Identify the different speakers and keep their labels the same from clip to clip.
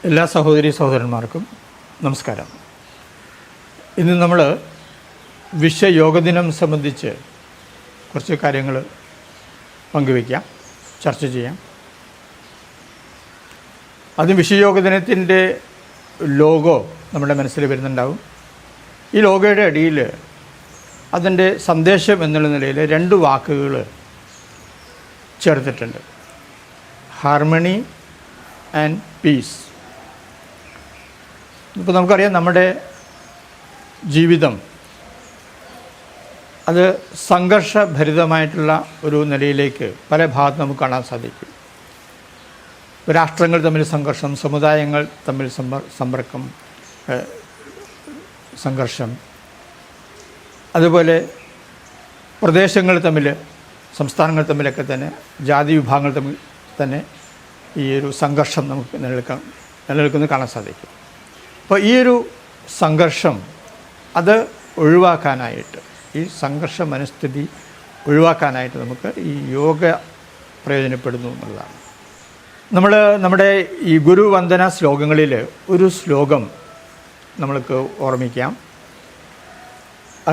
Speaker 1: എല്ലാ സഹോദരി സഹോദരന്മാർക്കും നമസ്കാരം. ഇന്ന് നമ്മൾ വിശ്വയോഗദിനം സംബന്ധിച്ച് കുറച്ച് കാര്യങ്ങൾ പങ്കുവയ്ക്കാം, ചർച്ച ചെയ്യാം. ആദ്യം വിശ്വയോഗദിനത്തിൻ്റെ ലോഗോ നമ്മുടെ മനസ്സിൽ വരുന്നുണ്ടാവും. ഈ ലോഗോയുടെ അടിയിൽ അതിൻ്റെ സന്ദേശം എന്നുള്ള നിലയിൽ 2 വാക്കുകൾ ചേർത്തിട്ടുണ്ട്: ഹാർമണി ആൻഡ് പീസ്. ഇപ്പോൾ നമുക്കറിയാം, നമ്മുടെ ജീവിതം അത് സംഘർഷഭരിതമായിട്ടുള്ള ഒരു നിലയിലേക്ക് പല ഭാഗത്ത് നമുക്ക് കാണാൻ സാധിക്കും. രാഷ്ട്രങ്ങൾ തമ്മിൽ സംഘർഷം, സമുദായങ്ങൾ തമ്മിൽ സംഘർഷം, അതുപോലെ പ്രദേശങ്ങൾ തമ്മിൽ, സംസ്ഥാനങ്ങൾ തമ്മിലൊക്കെ തന്നെ, ജാതി വിഭാഗങ്ങൾ തമ്മിൽ തന്നെ ഈ ഒരു സംഘർഷം നമുക്ക് നിലനിൽക്കുന്നത് കാണാൻ സാധിക്കും. അപ്പോൾ ഈ ഒരു സംഘർഷം അത് ഒഴിവാക്കാനായിട്ട്, ഈ സംഘർഷ മനസ്ഥിതി ഒഴിവാക്കാനായിട്ട് നമുക്ക് ഈ യോഗ പ്രയോജനപ്പെടുന്നു എന്നുള്ളതാണ്. നമ്മുടെ ഈ ഗുരുവന്ദന ശ്ലോകങ്ങളിൽ ഒരു ശ്ലോകം നമ്മൾക്ക് ഓർമ്മിക്കാം: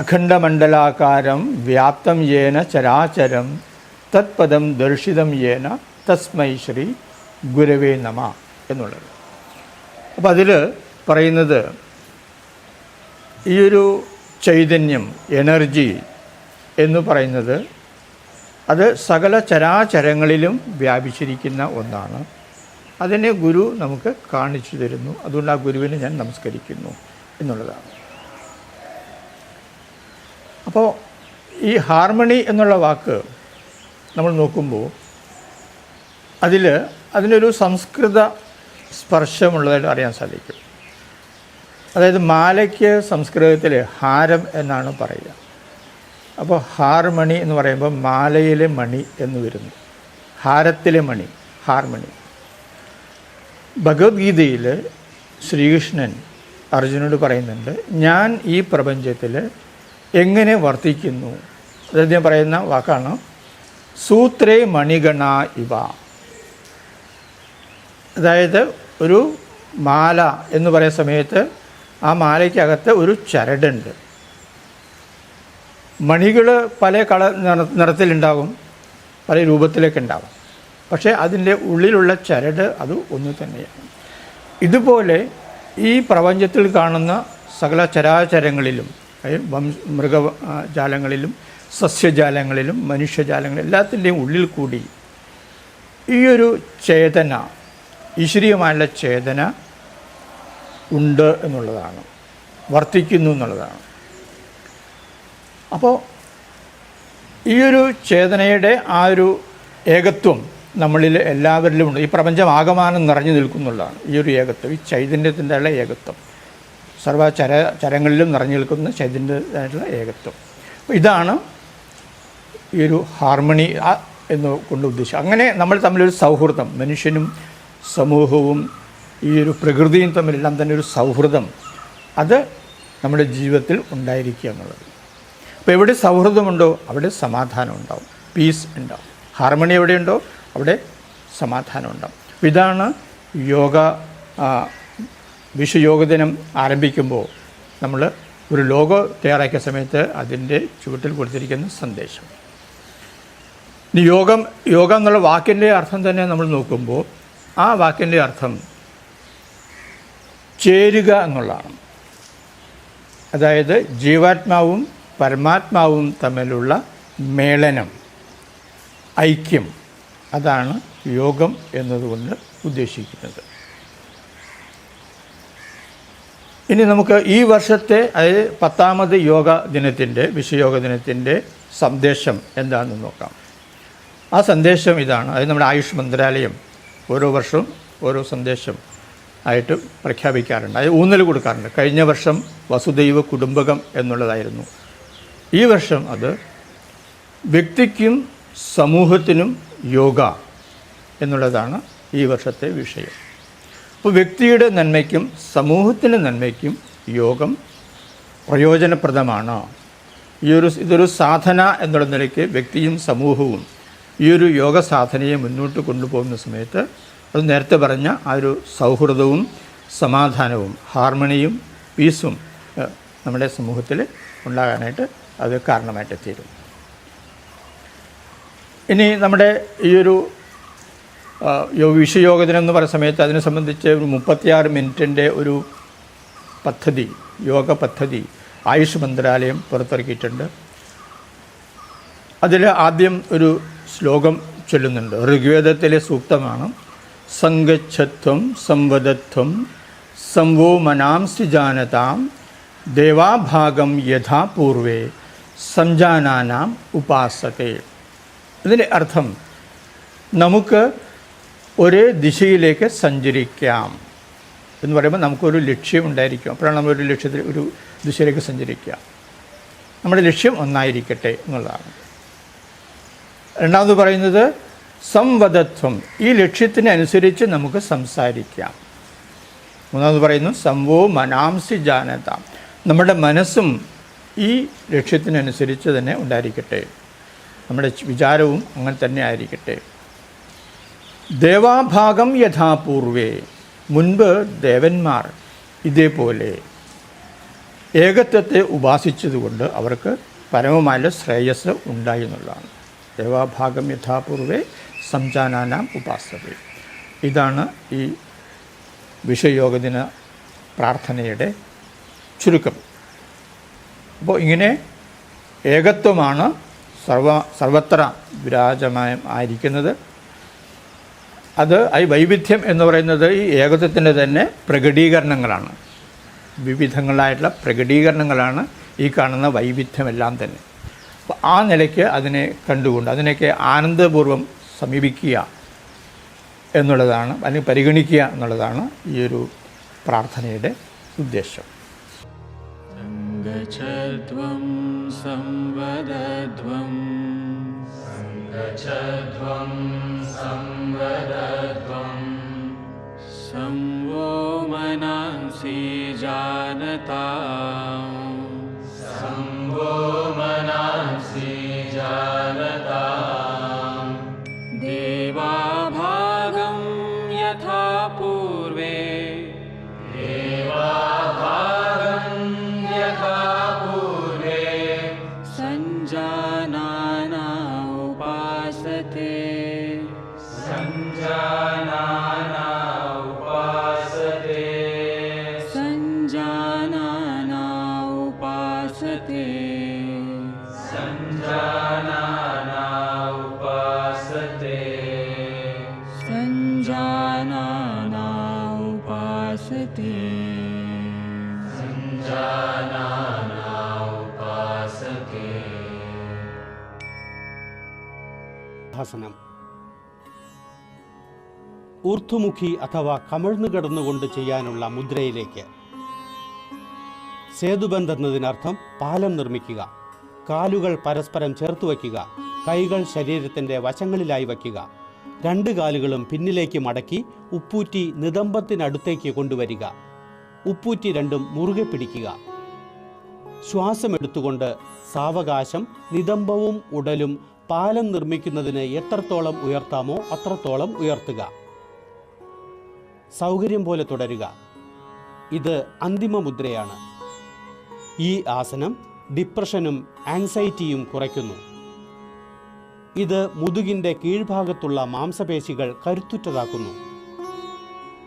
Speaker 1: അഖണ്ഡമണ്ഡലാകാരം വ്യാപ്തം യേന ചരാചരം തത്പദം ദർശിതം യേന തസ്മൈ ശ്രീ ഗുരവേ നമ എന്നുള്ളത്. അപ്പോൾ അതിൽ പറയുന്നത്, ഈ ഒരു ചൈതന്യം, എനർജി എന്ന് പറയുന്നത് അത് സകല ചരാചരങ്ങളിലും വ്യാപിച്ചിരിക്കുന്ന ഒന്നാണ്. അതിനെ ഗുരു നമുക്ക് കാണിച്ചു തരുന്നു. അതുകൊണ്ട് ആ ഗുരുവിനെ ഞാൻ നമസ്കരിക്കുന്നു എന്നുള്ളതാണ്. അപ്പോൾ ഈ ഹാർമണി എന്നുള്ള വാക്ക് നമ്മൾ നോക്കുമ്പോൾ അതിനൊരു സംസ്കൃത സ്പർശമുള്ളതായിട്ട് അറിയാൻ സാധിക്കും. അതായത് മാലയ്ക്ക് സംസ്കൃതത്തിൽ ഹാരം എന്നാണ് പറയുക. അപ്പോൾ ഹാർമണി എന്ന് പറയുമ്പോൾ മാലയിലെ മണി എന്ന് വരുന്നു, ഹാരത്തിലെ മണി, ഹാർമണി. ഭഗവത്ഗീതയിൽ ശ്രീകൃഷ്ണൻ അർജുനോട് പറയുന്നുണ്ട്, ഞാൻ ഈ പ്രപഞ്ചത്തിൽ എങ്ങനെ വർത്തിക്കുന്നു. അതായത് ഞാൻ പറയുന്ന വാക്കാണ് സൂത്രേ മണിഗണ ഇവ. അതായത് ഒരു മാല എന്ന് പറയുന്ന സമയത്ത് ആ മാലയ്ക്കകത്ത് ഒരു ചരടുണ്ട്. മണികൾ പല നിറത്തിലുണ്ടാകും, പല രൂപത്തിലേക്ക് ഉണ്ടാകും. പക്ഷേ അതിൻ്റെ ഉള്ളിലുള്ള ചരട് അത് ഒന്ന് തന്നെയാണ്. ഇതുപോലെ ഈ പ്രപഞ്ചത്തിൽ കാണുന്ന സകല ചരാചരങ്ങളിലും, മൃഗജാലങ്ങളിലും സസ്യജാലങ്ങളിലും മനുഷ്യജാലങ്ങളിലും എല്ലാത്തിൻ്റെയും ഉള്ളിൽ കൂടി ഈ ഒരു ചേതന, ഈശ്വരീയമായുള്ള ചേതന ഉണ്ട് എന്നുള്ളതാണ്, വർത്തിക്കുന്നു എന്നുള്ളതാണ്. അപ്പോൾ ഈ ഒരു ചേതനയുടെ ആ ഒരു ഏകത്വം നമ്മളിൽ എല്ലാവരിലും ഉണ്ട്. ഈ പ്രപഞ്ചം ആകമാനം നിറഞ്ഞു നിൽക്കുന്നുള്ളതാണ് ഈ ഒരു ഏകത്വം, ഈ ചൈതന്യത്തിൻ്റെ ഉള്ള ഏകത്വം, ചരങ്ങളിലും നിറഞ്ഞു നിൽക്കുന്ന ചൈതന്യത്തിൻ്റെ ഏകത്വം. അപ്പോൾ ഇതാണ് ഈ ഒരു ഹാർമണി എന്ന് കൊണ്ട് ഉദ്ദേശിച്ചത്. അങ്ങനെ നമ്മൾ തമ്മിലൊരു സൗഹൃദം, മനുഷ്യനും സമൂഹവും ഈ ഒരു പ്രകൃതിയും തമ്മിലെല്ലാം തന്നെ ഒരു സൗഹൃദം, അത് നമ്മുടെ ജീവിതത്തിൽ ഉണ്ടായിരിക്കുക എന്നുള്ളത്. അപ്പോൾ എവിടെ സൗഹൃദമുണ്ടോ അവിടെ സമാധാനം ഉണ്ടാവും, പീസ് ഉണ്ടാവും. ഹാർമണി എവിടെയുണ്ടോ അവിടെ സമാധാനം ഉണ്ടാവും. ഇതാണ് വിശ്വയോഗദിനം ആരംഭിക്കുമ്പോൾ നമ്മൾ ഒരു ലോഗോ തയ്യാറാക്കിയ സമയത്ത് അതിൻ്റെ ചുവട്ടിൽ കൊടുത്തിരിക്കുന്ന സന്ദേശം. ഇനി യോഗം എന്നുള്ള വാക്കിൻ്റെ അർത്ഥം തന്നെ നമ്മൾ നോക്കുമ്പോൾ ആ വാക്കിൻ്റെ അർത്ഥം ചേരുക എന്നുള്ളതാണ്. അതായത് ജീവാത്മാവും പരമാത്മാവും തമ്മിലുള്ള മേളനം, ഐക്യം, അതാണ് യോഗം എന്നതുകൊണ്ട് ഉദ്ദേശിക്കുന്നത്. ഇനി നമുക്ക് ഈ വർഷത്തെ, അതായത് 10ാമത് യോഗ ദിനത്തിൻ്റെ, വിശ്വയോഗ ദിനത്തിൻ്റെ സന്ദേശം എന്താണെന്ന് നോക്കാം. ആ സന്ദേശം ഇതാണ്. അതായത് നമ്മുടെ ആയുഷ് മന്ത്രാലയം ഓരോ വർഷവും ഓരോ സന്ദേശം ആയിട്ട് പ്രഖ്യാപിക്കാറുണ്ട്, അത് ഊന്നൽ കൊടുക്കാറുണ്ട്. കഴിഞ്ഞ വർഷം വസുദൈവ കുടുംബകം എന്നുള്ളതായിരുന്നു. ഈ വർഷം അത് വ്യക്തിക്കും സമൂഹത്തിനും യോഗ എന്നുള്ളതാണ് ഈ വർഷത്തെ വിഷയം. അപ്പോൾ വ്യക്തിയുടെ നന്മയ്ക്കും സമൂഹത്തിൻ്റെ നന്മയ്ക്കും യോഗം പ്രയോജനപ്രദമാണ്. ഇതൊരു സാധന എന്നുള്ള നിലയ്ക്ക് വ്യക്തിയും സമൂഹവും ഈ ഒരു യോഗ സാധനയെ മുന്നോട്ട് കൊണ്ടുപോകുന്ന സമയത്ത് അത് നേരത്തെ പറഞ്ഞ ആ ഒരു സൗഹൃദവും സമാധാനവും ഹാർമണിയും പീസും നമ്മുടെ സമൂഹത്തിൽ ഉണ്ടാകാനായിട്ട് അത് കാരണമായിട്ട് തീരും. ഇനി നമ്മുടെ ഈ ഒരു വിശ്വയോഗദിനം എന്ന് പറയുന്ന സമയത്ത് അതിനെ സംബന്ധിച്ച് ഒരു 36 മിനിറ്റിൻ്റെ ഒരു പദ്ധതി, യോഗ പദ്ധതി ആയുഷ് മന്ത്രാലയം പുറത്തിറക്കിയിട്ടുണ്ട്. അതിൽ ആദ്യം ഒരു ശ്ലോകം ചൊല്ലുന്നുണ്ട്. ഋഗ്വേദത്തിലെ സൂക്തമാണ്. സംഗച്ഛത്വം സംവദത്വം സംവോ മനാംസി ജാനതാം ദേവാഭാഗം യഥാ പൂർവേ സംജാനാനാം ഉപാസത്തെ. ഇതിൻ്റെ അർത്ഥം നമുക്ക് ഒരേ ദിശയിലേക്ക് സഞ്ചരിക്കാം എന്ന് പറയുമ്പോൾ നമുക്കൊരു ലക്ഷ്യം ഉണ്ടായിരിക്കും. അപ്പോഴാണ് നമ്മളൊരു ലക്ഷ്യത്തിൽ ഒരു ദിശയിലേക്ക് സഞ്ചരിക്കുക. നമ്മുടെ ലക്ഷ്യം ഒന്നായിരിക്കട്ടെ എന്നുള്ളതാണ്. രണ്ടാമത് പറയുന്നത് സംവദത്വം, ഈ ലക്ഷ്യത്തിനനുസരിച്ച് നമുക്ക് സംസാരിക്കാം. മൂന്നാമത് പറയുന്നു സംവോ മനാംസി ജാനത, നമ്മുടെ മനസ്സും ഈ ലക്ഷ്യത്തിനനുസരിച്ച് തന്നെ ഉണ്ടായിരിക്കട്ടെ, നമ്മുടെ വിചാരവും അങ്ങനെ തന്നെ ആയിരിക്കട്ടെ. ദേവാഭാഗം യഥാപൂർവേ, മുൻപ് ദേവന്മാർ ഇതേപോലെ ഏകത്വത്തെ ഉപാസിച്ചതുകൊണ്ട് അവർക്ക് പരമമായ ശ്രേയസ് ഉണ്ടായി എന്നുള്ളതാണ്. ദേവാഭാഗം യഥാപൂർവേ സംജാനാനാം ഉപാസത്തെ. ഇതാണ് ഈ വിശ്വയോഗദിന പ്രാർത്ഥനയുടെ ചുരുക്കം. അപ്പോൾ ഇങ്ങനെ ഏകത്വമാണ് സർവത്ര വിരാജമായിരിക്കുന്നത്. അത് ഈ വൈവിധ്യം എന്ന് പറയുന്നത് ഈ ഏകത്വത്തിൻ്റെ തന്നെ പ്രകടീകരണങ്ങളാണ്. വിവിധങ്ങളായിട്ടുള്ള പ്രകടീകരണങ്ങളാണ് ഈ കാണുന്ന വൈവിധ്യമെല്ലാം തന്നെ. അപ്പോൾ ആ നിലയ്ക്ക് അതിനെ കണ്ടുകൊണ്ട് അതിനെയൊക്കെ ആനന്ദപൂർവ്വം സമീപിക്കുക എന്നുള്ളതാണ്, അല്ലെങ്കിൽ പരിഗണിക്കുക എന്നുള്ളതാണ് ഈ ഒരു പ്രാർത്ഥനയുടെ ഉദ്ദേശം.
Speaker 2: സംഗച്ഛധ്വം സംവദധ്വം സംഗച്ഛധ്വം സംവദധ്വം സംവോ മനാംസി ജാനതാം സംവോ മനാംസി ജാനതാം ദേവാഭാഗം യഥാ പൂർവേ ദേവാഭാഗം യഥാ പൂർവേ സംജാനാനാ ഉപാസത്തെ സംജാനാനാ ഉപാസത്തെ സംജാനാനാ ഉപാസത്തെ സംജാനാനാ ഉപാസത്തെ സംജാനാനാ ഉപാസത്തെ സംജാനാനാ ഉപാസത്തെ.
Speaker 3: ആസനം ഊർധ്വമുഖി അഥവാ കമിഴ്ന്നു കിടന്നുകൊണ്ട് ചെയ്യാനുള്ള മുദ്രയിലേക്ക്. സേതുബന്ധ് എന്നതിനർത്ഥം പാലം നിർമ്മിക്കുക. കാലുകൾ പരസ്പരം ചേർത്ത് വയ്ക്കുക. കൈകൾ ശരീരത്തിൻ്റെ വശങ്ങളിലായി വയ്ക്കുക. 2 കാലുകളും പിന്നിലേക്ക് മടക്കി ഉപ്പൂറ്റി നിതംബത്തിനടുത്തേക്ക് കൊണ്ടുവരിക. ഉപ്പൂറ്റി രണ്ടും മുറുകെ പിടിക്കുക. ശ്വാസമെടുത്തുകൊണ്ട് സാവകാശം നിതംബവും ഉടലും പാലം നിർമ്മിക്കുന്നതിന് എത്രത്തോളം ഉയർത്താമോ അത്രത്തോളം ഉയർത്തുക. സൗകര്യം പോലെ തുടരുക. ഇത് അന്തിമ മുദ്രയാണ്. ഈ ആസനം ഡിപ്രഷനും ആങ്സൈറ്റിയും കുറയ്ക്കുന്നു. ഇത് മുതുകിൻ്റെ കീഴ്ഭാഗത്തുള്ള മാംസപേശികൾ കരുത്തുറ്റതാക്കുന്നു.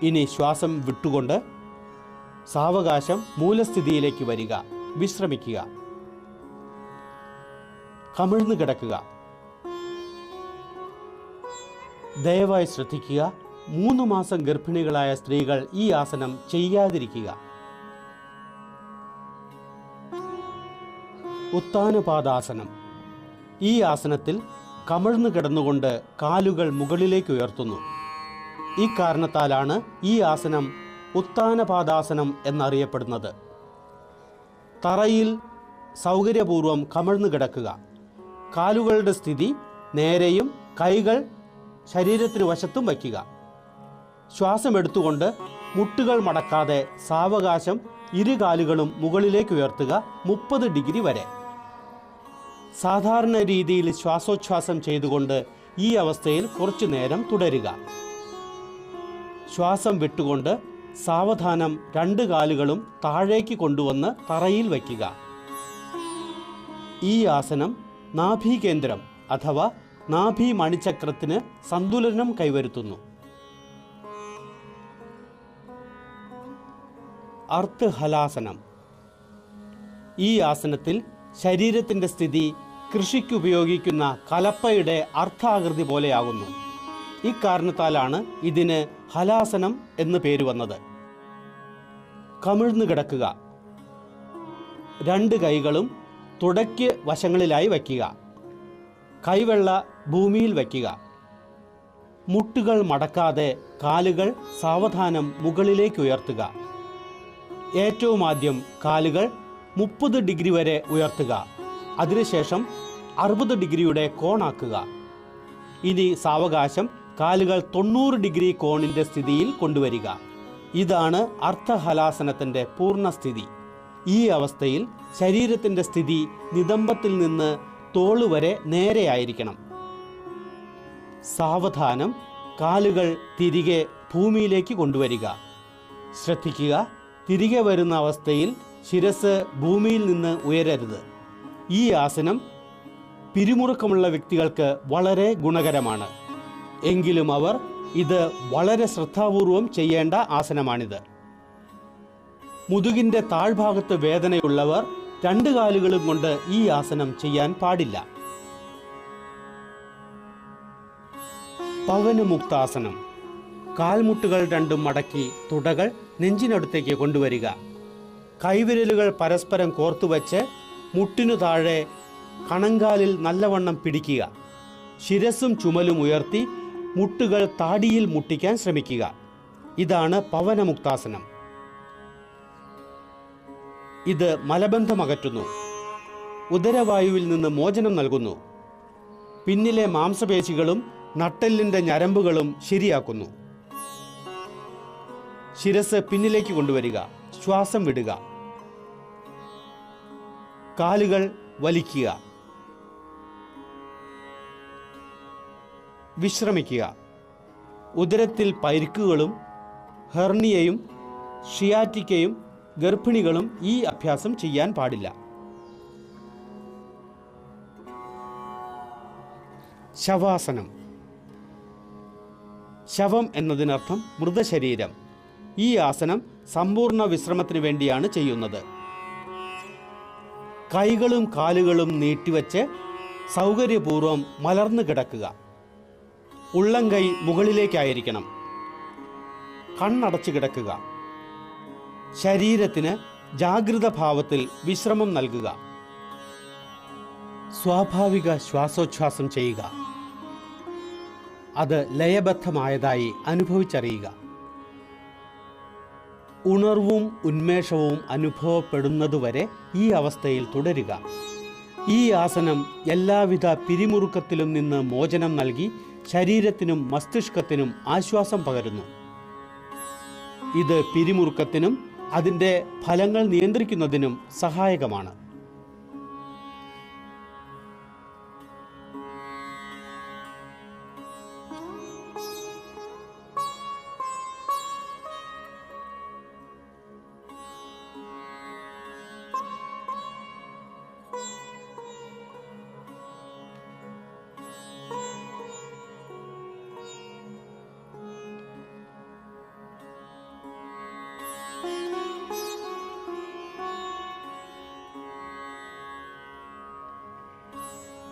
Speaker 3: ഇനി ശ്വാസം വിട്ടുകൊണ്ട് സാവകാശം മൂലസ്ഥിതിയിലേക്ക് വരിക. വിശ്രമിക്കുക. കമിഴ്ന്നു കിടക്കുക. ദയവായി ശ്രദ്ധിക്കുക, 3 മാസം ഗർഭിണികളായ സ്ത്രീകൾ ഈ ആസനം ചെയ്യാതിരിക്കുക. ഉത്താനപാദാസനം. ഈ ആസനത്തിൽ കമിഴ്ന്നു കിടന്നുകൊണ്ട് കാലുകൾ മുകളിലേക്ക് ഉയർത്തുന്നു. ഈ കാരണത്താലാണ് ഈ ആസനം ഉത്താനപാദാസനം എന്നറിയപ്പെടുന്നത്. തറയിൽ സൗകര്യപൂർവ്വം കമിഴ്ന്നു കിടക്കുക. കാലുകളുടെ സ്ഥിതി നേരെയും കൈകൾ ശരീരത്തിന് വശത്തും വയ്ക്കുക. ശ്വാസമെടുത്തുകൊണ്ട് മുട്ടുകൾ മടക്കാതെ സാവകാശം 2 കാലുകളും മുകളിലേക്ക് ഉയർത്തുക. 30 ഡിഗ്രി വരെ. സാധാരണ രീതിയിൽ ശ്വാസോച്ഛ്വാസം ചെയ്തുകൊണ്ട് ഈ അവസ്ഥയിൽ കുറച്ചു നേരം തുടരുക. ശ്വാസം വിട്ടുകൊണ്ട് സാവധാനം 2 കാലുകളും താഴേക്ക് കൊണ്ടുവന്ന് തറയിൽ വയ്ക്കുക. ഈ ആസനം നാഭീകേന്ദ്രം അഥവാ നാഭി മണിചക്രത്തിന് സന്തുലനം കൈവരുത്തുന്നു. അർദ്ധഹലാസനം. ഈ ആസനത്തിൽ ശരീരത്തിൻ്റെ സ്ഥിതി കൃഷിക്കുപയോഗിക്കുന്ന കലപ്പയുടെ അർദ്ധാകൃതി പോലെയാകുന്നു. ഇക്കാരണത്താലാണ് ഇതിന് ഹലാസനം എന്ന് പേര് വന്നത്. കമിഴ്ന്നു കിടക്കുക. 2 കൈകളും തുടയ്ക്ക് വശങ്ങളിലായി വയ്ക്കുക. കൈവെള്ള ഭൂമിയിൽ വയ്ക്കുക. മുട്ടുകൾ മടക്കാതെ കാലുകൾ സാവധാനം മുകളിലേക്ക് ഉയർത്തുക. ഏറ്റവും ആദ്യം കാലുകൾ 30 ഡിഗ്രി വരെ ഉയർത്തുക. അതിനുശേഷം 60 ഡിഗ്രിയുടെ കോണാക്കുക. ഇനി സാവകാശം കാലുകൾ 90 ഡിഗ്രി കോണിൻ്റെ സ്ഥിതിയിൽ കൊണ്ടുവരിക. ഇതാണ് അർദ്ധഹലാസനത്തിൻ്റെ പൂർണ്ണസ്ഥിതി. ഈ അവസ്ഥയിൽ ശരീരത്തിൻ്റെ സ്ഥിതി നിതംബത്തിൽ നിന്ന് തോള് വരെ നേരെയായിരിക്കണം. സാവധാനം കാലുകൾ തിരികെ ഭൂമിയിലേക്ക് കൊണ്ടുവരിക. ശ്രദ്ധിക്കുക, തിരികെ വരുന്ന അവസ്ഥയിൽ ശിരസ് ഭൂമിയിൽ നിന്ന് ഉയരരുത്. ഈ ആസനം പിരിമുറുക്കമുള്ള വ്യക്തികൾക്ക് വളരെ ഗുണകരമാണ്. എങ്കിലും അവർ ഇത് വളരെ ശ്രദ്ധാപൂർവം ചെയ്യേണ്ട ആസനമാണിത്. മുതുകിൻ്റെ താഴ്ഭാഗത്ത് വേദനയുള്ളവർ 2 കാലുകളും കൊണ്ട് ഈ ആസനം ചെയ്യാൻ പാടില്ല. പവനമുക്താസനം. കാൽമുട്ടുകൾ രണ്ടും മടക്കി തുടകൾ നെഞ്ചിനടുത്തേക്ക് കൊണ്ടുവരിക. കൈവിരലുകൾ പരസ്പരം കോർത്തുവച്ച് മുട്ടിനു താഴെ കണങ്കാലിൽ നല്ലവണ്ണം പിടിക്കുക. ശിരസും ചുമലും ഉയർത്തി മുട്ടുകൾ താടിയിൽ മുട്ടിക്കാൻ ശ്രമിക്കുക. ഇതാണ് പവനമുക്താസനം. ഇത് മലബന്ധമകറ്റുന്നു. ഉദരവായുവിൽ നിന്ന് മോചനം നൽകുന്നു. പിന്നിലെ മാംസപേശികളും നട്ടെല്ലിൻ്റെ ഞരമ്പുകളും ശരിയാക്കുന്നു. ശിരസ് പിന്നിലേക്ക് കൊണ്ടുവരിക. ശ്വാസം വിടുക. കാലുകൾ വലിക്കുക. വിശ്രമിക്കുക. ഉദരത്തിൽ പരിക്കുകളും ഹെർണിയയും ഷിയാറ്റിക്കയും ഗർഭിണികളും ഈ അഭ്യാസം ചെയ്യാൻ പാടില്ല. ശവാസനം. ശവം എന്നതിനർത്ഥം മൃതശരീരം. ഈ ആസനം സമ്പൂർണ്ണ വിശ്രമത്തിന് വേണ്ടിയാണ് ചെയ്യുന്നത്. കൈകളും കാലുകളും നീട്ടിവച്ച് സൗകര്യപൂർവ്വം മലർന്നു കിടക്കുക. ഉള്ളംകൈ മുകളിലേക്കായിരിക്കണം. കണ്ണടച്ചു കിടക്കുക. ശരീരത്തിന് ജാഗ്രത ഭാവത്തിൽ വിശ്രമം നൽകുക. സ്വാഭാവിക ശ്വാസോച്ഛ്വാസം ചെയ്യുക. അത് ലയബദ്ധമായതായി അനുഭവിച്ചറിയുക. ഉണർവും ഉന്മേഷവും അനുഭവപ്പെടുന്നതുവരെ ഈ അവസ്ഥയിൽ തുടരുക. ഈ ആസനം എല്ലാവിധ പിരിമുറുക്കത്തിലും നിന്ന് മോചനം നൽകി ശരീരത്തിനും മസ്തിഷ്കത്തിനും ആശ്വാസം പകരുന്നു. ഇത് പിരിമുറുക്കത്തിനും അതിൻ്റെ ഫലങ്ങൾ നിയന്ത്രിക്കുന്നതിനും സഹായകമാണ്.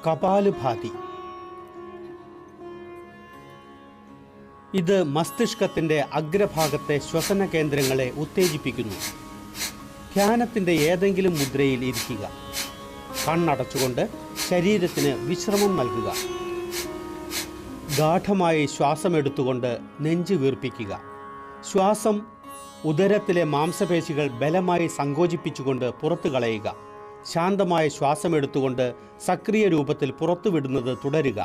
Speaker 3: കപാലഭാതി. ഇത് മസ്തിഷ്കത്തിൻ്റെ അഗ്രഭാഗത്തെ ശ്വസന കേന്ദ്രങ്ങളെ ഉത്തേജിപ്പിക്കുന്നു. ധ്യാനത്തിൻ്റെ ഏതെങ്കിലും മുദ്രയിൽ ഇരിക്കുക. കണ്ണടച്ചുകൊണ്ട് ശരീരത്തിന് വിശ്രമം നൽകുക. ഗാഠമായി ശ്വാസമെടുത്തുകൊണ്ട് നെഞ്ച് വീർപ്പിക്കുക. ശ്വാസം ഉദരത്തിലെ മാംസപേശികൾ ബലമായി സങ്കോചിപ്പിച്ചുകൊണ്ട് പുറത്തു കളയുക. ശാന്തമായ ശ്വാസമെടുത്തുകൊണ്ട് സക്രിയ രൂപത്തിൽ പുറത്തുവിടുന്നത് തുടരുക.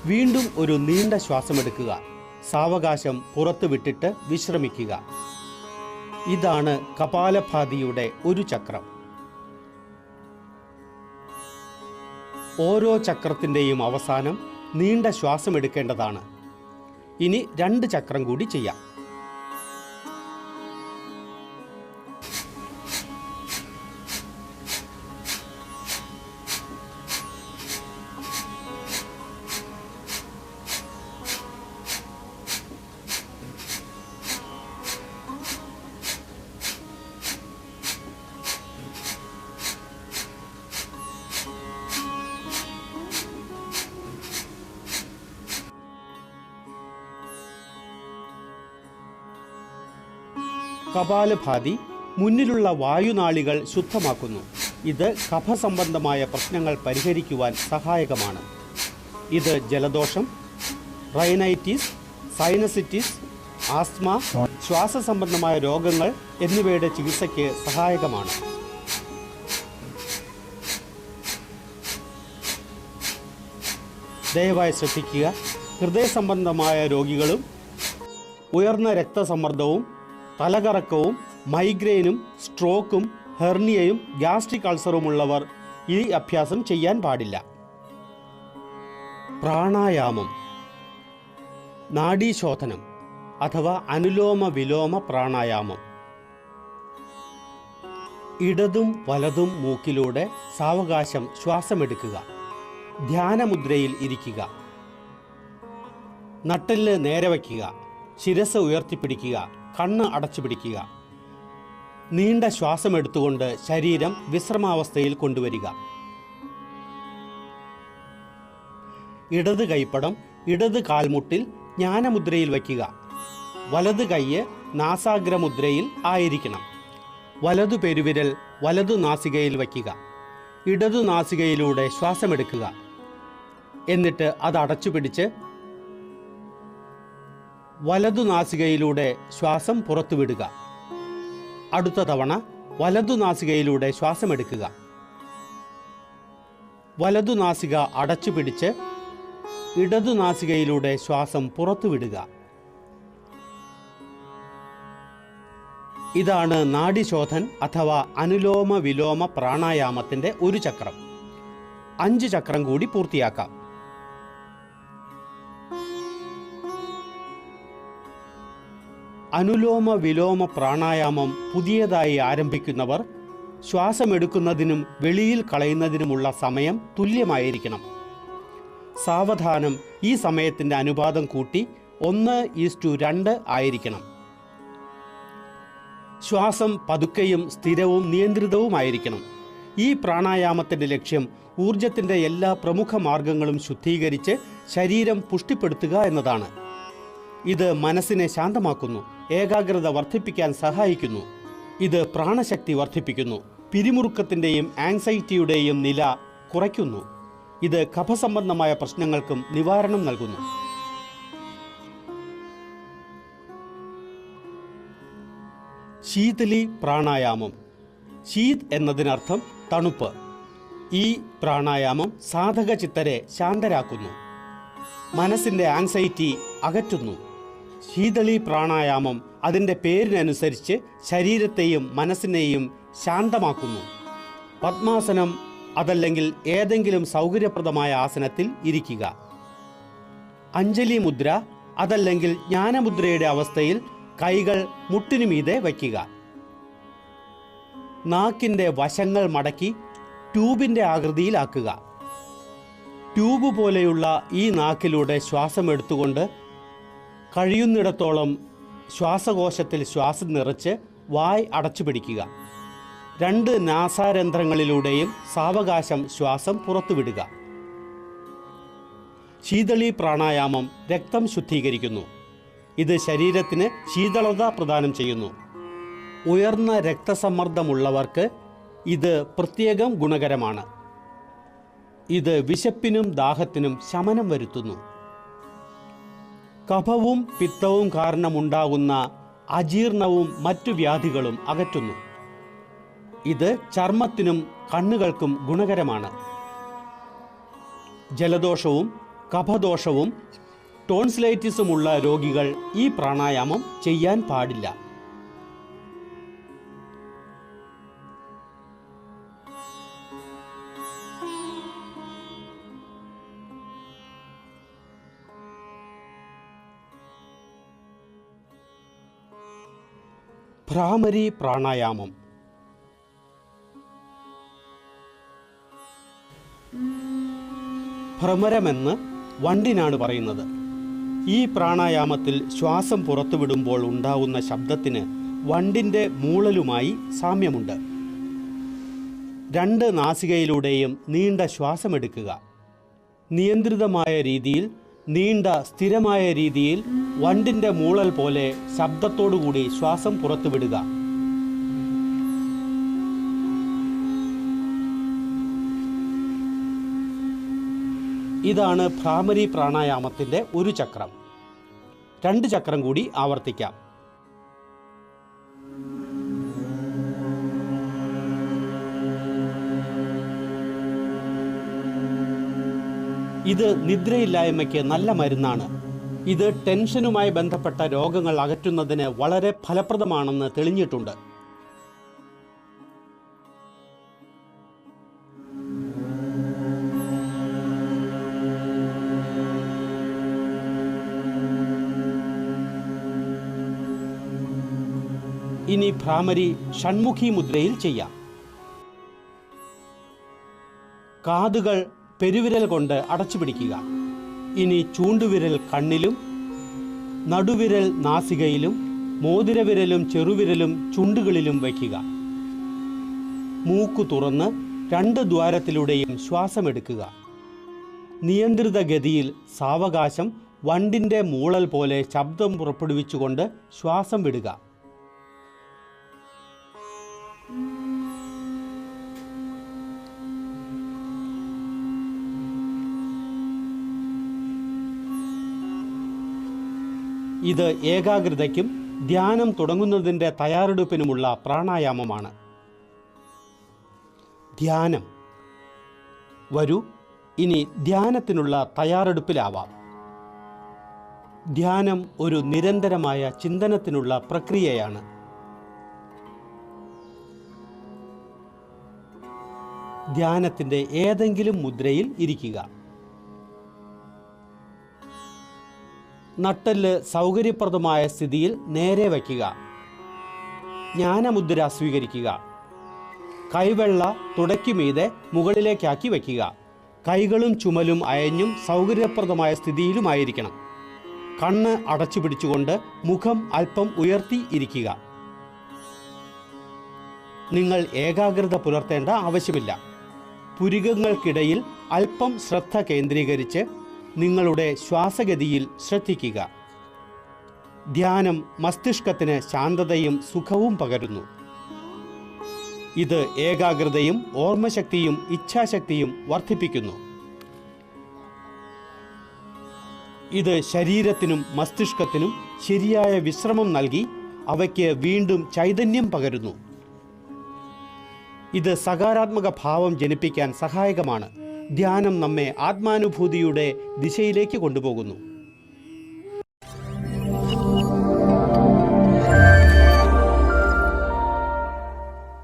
Speaker 3: വീണ്ടും ഒരു നീണ്ട ശ്വാസമെടുക്കുക. സാവകാശം പുറത്തു വിട്ടിട്ട് വിശ്രമിക്കുക. ഇതാണ് കപാലഭാതിയുടെ ഒരു ചക്രം. ഓരോ ചക്രത്തിൻ്റെയും അവസാനം നീണ്ട ശ്വാസമെടുക്കേണ്ടതാണ്. ഇനി 2 ചക്രം കൂടി ചെയ്യാം. കപാലഭാതി മുന്നിലുള്ള വായുനാളികൾ ശുദ്ധമാക്കുന്നു. ഇത് കഫസംബന്ധമായ പ്രശ്നങ്ങൾ പരിഹരിക്കുവാൻ സഹായകമാണ്. ഇത് ജലദോഷം, റൈനൈറ്റിസ്, സൈനസിറ്റിസ്, ആസ്മ, ശ്വാസസംബന്ധമായ രോഗങ്ങൾ എന്നിവയുടെ ചികിത്സയ്ക്ക് സഹായകമാണ്. ദയവായി ശ്രദ്ധിക്കുക, ഹൃദയ സംബന്ധമായ രോഗികളും ഉയർന്ന രക്തസമ്മർദ്ദവും തലകറക്കവും മൈഗ്രെയിനും സ്ട്രോക്കും ഹെർണിയയും ഗ്യാസ്ട്രിക് അൾസറുമുള്ളവർ ഈ അഭ്യാസം ചെയ്യാൻ പാടില്ല. പ്രാണായാമം, നാഡീശോധനം അഥവാ അനുലോമ വിലോമ പ്രാണായാമം. ഇടതും വലതും മൂക്കിലൂടെ സാവകാശം ശ്വാസമെടുക്കുക. ധ്യാനമുദ്രയിൽ ഇരിക്കുക. നട്ടെല്ല് നേരെ വയ്ക്കുക. ശിരസ് ഉയർത്തിപ്പിടിക്കുക. കണ്ണ് അടച്ചു പിടിക്കുക. നീണ്ട ശ്വാസമെടുത്തുകൊണ്ട് ശരീരം വിശ്രമാവസ്ഥയിൽ കൊണ്ടുവരിക. ഇടത് കൈപ്പടം ഇടത് കാൽമുട്ടിൽ ജ്ഞാനമുദ്രയിൽ വയ്ക്കുക. വലത് കൈയ്യ് നാസാഗ്രമുദ്രയിൽ ആയിരിക്കണം. വലതു പെരുവിരൽ വലതു നാസികയിൽ വയ്ക്കുക. ഇടതു നാസികയിലൂടെ ശ്വാസമെടുക്കുക. എന്നിട്ട് അത് അടച്ചു പിടിച്ച് വലതു നാസികയിലൂടെ ശ്വാസം പുറത്തുവിടുക. അടുത്ത തവണ വലതു നാസികയിലൂടെ ശ്വാസമെടുക്കുക. വലതു നാസിക അടച്ചു പിടിച്ച് ഇടതു നാസികയിലൂടെ ശ്വാസം പുറത്തുവിടുക. ഇതാണ് നാഡിശോധൻ അഥവാ അനുലോമ വിലോമ പ്രാണായാമത്തിൻ്റെ ഒരു ചക്രം. 5 ചക്രം കൂടി പൂർത്തിയാക്കാം. അനുലോമ വിലോമ പ്രാണായാമം പുതിയതായി ആരംഭിക്കുന്നവർ ശ്വാസമെടുക്കുന്നതിനും വെളിയിൽ കളയുന്നതിനുമുള്ള സമയം തുല്യമായിരിക്കണം. സാവധാനം ഈ സമയത്തിൻ്റെ അനുപാതം കൂട്ടി 1:2 ആയിരിക്കണം. ശ്വാസം പതുക്കെയും സ്ഥിരവും നിയന്ത്രിതവുമായിരിക്കണം. ഈ പ്രാണായാമത്തിൻ്റെ ലക്ഷ്യം ഊർജത്തിൻ്റെ എല്ലാ പ്രമുഖ മാർഗങ്ങളും ശുദ്ധീകരിച്ച് ശരീരം പുഷ്ടിപ്പെടുത്തുക എന്നതാണ്. ഇത് മനസ്സിനെ ശാന്തമാക്കുന്നു, ഏകാഗ്രത വർദ്ധിപ്പിക്കാൻ സഹായിക്കുന്നു. ഇത് പ്രാണശക്തി വർദ്ധിപ്പിക്കുന്നു, പിരിമുറുക്കത്തിൻ്റെയും ആങ്സൈറ്റിയുടെയും നില കുറയ്ക്കുന്നു. ഇത് കഫസംബന്ധമായ പ്രശ്നങ്ങൾക്കും നിവാരണം നൽകുന്നു. ശീതളി പ്രാണായാമം. ശീത് എന്നതിനർത്ഥം തണുപ്പ്. ഈ പ്രാണായാമം സാധക ചിത്തരെ ശാന്തരാക്കുന്നു, മനസ്സിൻ്റെ ആങ്സൈറ്റി അകറ്റുന്നു. ശീതളി പ്രാണായാമം അതിൻ്റെ പേരിനനുസരിച്ച് ശരീരത്തെയും മനസ്സിനെയും ശാന്തമാക്കുന്നു. പദ്മാസനം അതല്ലെങ്കിൽ ഏതെങ്കിലും സൗകര്യപ്രദമായ ആസനത്തിൽ ഇരിക്കുക. അഞ്ജലി മുദ്ര അതല്ലെങ്കിൽ ജ്ഞാനമുദ്രയുടെ അവസ്ഥയിൽ കൈകൾ മുട്ടിനുമീതെ വയ്ക്കുക. നാക്കിൻ്റെ വശങ്ങൾ മടക്കി ട്യൂബിൻ്റെ ആകൃതിയിലാക്കുക. ട്യൂബ് പോലെയുള്ള ഈ നാക്കിലൂടെ ശ്വാസമെടുത്തുകൊണ്ട് കഴിയുന്നിടത്തോളം ശ്വാസകോശത്തിൽ ശ്വാസം നിറച്ച് വായ് അടച്ചു പിടിക്കുക. 2 നാസാരന്ധ്രങ്ങളിലൂടെയും സാവകാശം ശ്വാസം പുറത്തുവിടുക. ശീതളി പ്രാണായാമം രക്തം ശുദ്ധീകരിക്കുന്നു. ഇത് ശരീരത്തിന് ശീതളത പ്രദാനം ചെയ്യുന്നു. ഉയർന്ന രക്തസമ്മർദ്ദമുള്ളവർക്ക് ഇത് പ്രത്യേകം ഗുണകരമാണ്. ഇത് വിശപ്പിനും ദാഹത്തിനും ശമനം വരുത്തുന്നു. കഫവും പിത്തവും കാരണമുണ്ടാകുന്ന അജീർണവും മറ്റു വ്യാധികളും അകറ്റുന്നു. ഇത് ചർമ്മത്തിനും കണ്ണുകൾക്കും ഗുണകരമാണ്. ജലദോഷവും കഫദോഷവും ടോൺസിലൈറ്റിസുമുള്ള രോഗികൾ ഈ പ്രാണായാമം ചെയ്യാൻ പാടില്ല. ഭ്രാമരി പ്രാണായാമം. ഭ്രമരമെന്ന് വണ്ടിനാണ് പറയുന്നത്. ഈ പ്രാണായാമത്തിൽ ശ്വാസം പുറത്തുവിടുമ്പോൾ ഉണ്ടാവുന്ന ശബ്ദത്തിന് വണ്ടിൻ്റെ മൂളലുമായി സാമ്യമുണ്ട്. 2 നാസികയിലൂടെയും നീണ്ട ശ്വാസമെടുക്കുക. നിയന്ത്രിതമായ രീതിയിൽ, നീണ്ട സ്ഥിരമായ രീതിയിൽ വണ്ടിൻ്റെ മൂളൽ പോലെ ശബ്ദത്തോടുകൂടി ശ്വാസം പുറത്തുവിടുക. ഇതാണ് ഭ്രാമരി പ്രാണായാമത്തിൻ്റെ ഒരു ചക്രം. 2 ചക്രം കൂടി ആവർത്തിക്കാം. ഇത് നിദ്രയില്ലായ്മയ്ക്ക് നല്ല മരുന്നാണ്. ഇത് ടെൻഷനുമായി ബന്ധപ്പെട്ട രോഗങ്ങൾ അകറ്റുന്നതിന് വളരെ ഫലപ്രദമാണെന്ന് തെളിഞ്ഞിട്ടുണ്ട്. ഇനി ഭ്രാമരി ഷൺമുഖി മുദ്രയിൽ ചെയ്യാം. കാതുകൾ പെരുവിരൽ കൊണ്ട് അടച്ചു പിടിക്കുക. ഇനി ചൂണ്ടുവിരൽ കണ്ണിലും, നടുവിരൽ നാസികയിലും, മോതിരവിരലും ചെറുവിരലും ചുണ്ടുകളിലും വയ്ക്കുക. മൂക്കു തുറന്ന് 2 ദ്വാരത്തിലൂടെയും ശ്വാസമെടുക്കുക. നിയന്ത്രിത ഗതിയിൽ സാവകാശം വണ്ടിൻ്റെ മൂളൽ പോലെ ശബ്ദം പുറപ്പെടുവിച്ചുകൊണ്ട് ശ്വാസം വിടുക. ഇത് ഏകാഗ്രതയ്ക്കും ധ്യാനം തുടങ്ങുന്നതിൻ്റെ തയ്യാറെടുപ്പിനുമുള്ള പ്രാണായാമമാണ്. ധ്യാനം. വരൂ, ഇനി ധ്യാനത്തിനുള്ള തയ്യാറെടുപ്പിലാവാം. ധ്യാനം ഒരു നിരന്തരമായ ചിന്തനത്തിനുള്ള പ്രക്രിയയാണ്. ധ്യാനത്തിൻ്റെ ഏതെങ്കിലും മുദ്രയിൽ ഇരിക്കുക. നട്ടെല്ല് സൗകര്യപ്രദമായ സ്ഥിതിയിൽ നേരെ വയ്ക്കുക. ജ്ഞാനമുദ്ര സ്വീകരിക്കുക. കൈവെള്ള തുടയ്ക്കുമീതെ മുകളിലേക്കാക്കി വയ്ക്കുക. കൈകളും ചുമലും അയഞ്ഞും സൗകര്യപ്രദമായ സ്ഥിതിയിലുമായിരിക്കണം. കണ്ണ് അടച്ചു പിടിച്ചുകൊണ്ട് മുഖം അല്പം ഉയർത്തി ഇരിക്കുക. നിങ്ങൾ ഏകാഗ്രത പുലർത്തേണ്ട ആവശ്യമില്ല. പുരികങ്ങൾക്കിടയിൽ അല്പം ശ്രദ്ധ കേന്ദ്രീകരിച്ച് നിങ്ങളുടെ ശ്വാസഗതിയിൽ ശ്രദ്ധിക്കുക. ധ്യാനം മസ്തിഷ്കത്തിന് ശാന്തതയും സുഖവും പകരുന്നു. ഇത് ഏകാഗ്രതയും ഓർമ്മശക്തിയും ഇച്ഛാശക്തിയും വർദ്ധിപ്പിക്കുന്നു. ഇത് ശരീരത്തിനും മസ്തിഷ്കത്തിനും ശരിയായ വിശ്രമം നൽകി അവയ്ക്ക് വീണ്ടും ചൈതന്യം പകരുന്നു. ഇത് സകാരാത്മക ഭാവം ജനിപ്പിക്കാൻ സഹായകമാണ്. ധ്യാനം നമ്മെ ആത്മാനുഭൂതിയുടെ ദിശയിലേക്ക് കൊണ്ടുപോകുന്നു.